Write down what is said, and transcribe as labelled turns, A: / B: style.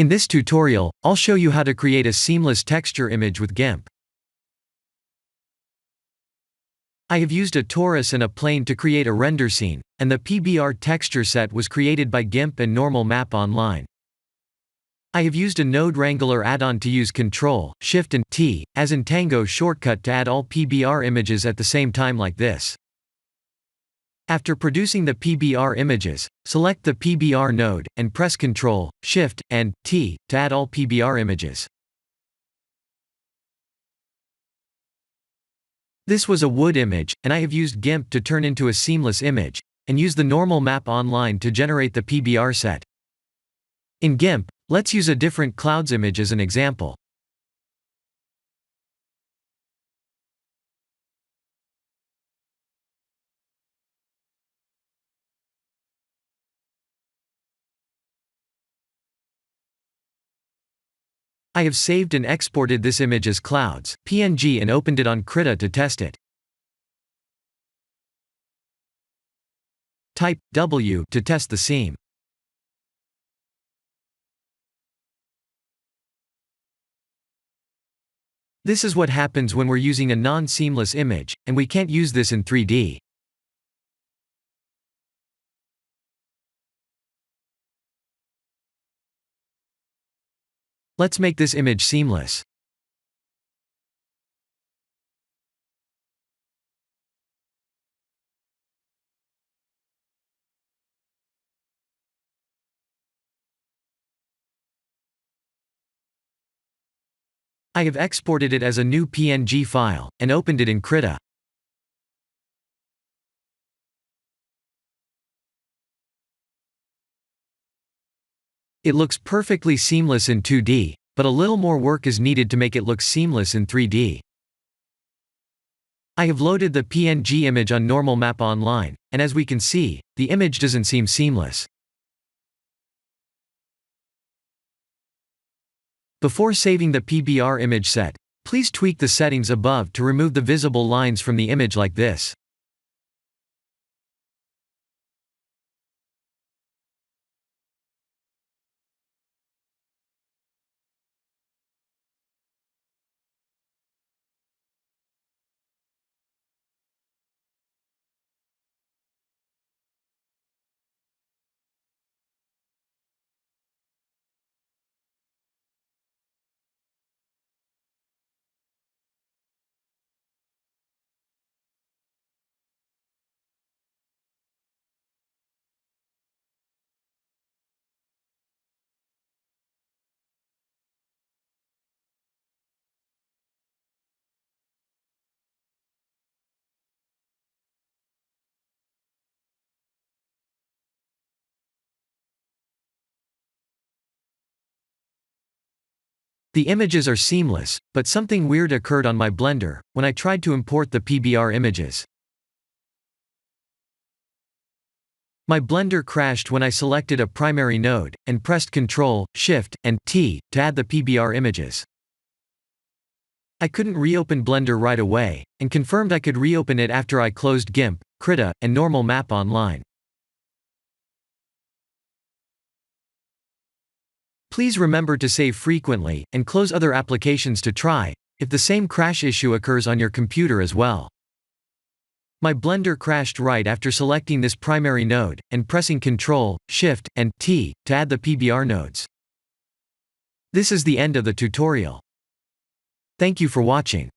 A: In this tutorial, I'll show you how to create a seamless texture image with GIMP. I have used a torus and a plane to create a render scene, and the PBR texture set was created by GIMP and Normal Map Online. I have used a Node Wrangler add-on to use Ctrl, Shift and T, as in Tango shortcut to add all PBR images at the same time like this. After producing the PBR images, select the PBR node, and press Ctrl, Shift, and T, to add all PBR images. This was a wood image, and I have used GIMP to turn into a seamless image, and use the Normal Map Online to generate the PBR set. In GIMP, let's use a different clouds image as an example. I have saved and exported this image as clouds, PNG and opened it on Krita to test it. Type W to test the seam. This is what happens when we're using a non-seamless image, and we can't use this in 3D. Let's make this image seamless. I have exported it as a new PNG file, and opened it in Krita. It looks perfectly seamless in 2D, but a little more work is needed to make it look seamless in 3D. I have loaded the PNG image on Normal Map Online, and as we can see, the image doesn't seem seamless. Before saving the PBR image set, please tweak the settings above to remove the visible lines from the image like this. The images are seamless, but something weird occurred on my Blender when I tried to import the PBR images. My Blender crashed when I selected a primary node, and pressed Ctrl, Shift, and T, to add the PBR images. I couldn't reopen Blender right away, and confirmed I could reopen it after I closed GIMP, Krita, and Normal Map Online. Please remember to save frequently, and close other applications to try, if the same crash issue occurs on your computer as well. My Blender crashed right after selecting this primary node, and pressing Ctrl, Shift, and T, to add the PBR nodes. This is the end of the tutorial. Thank you for watching.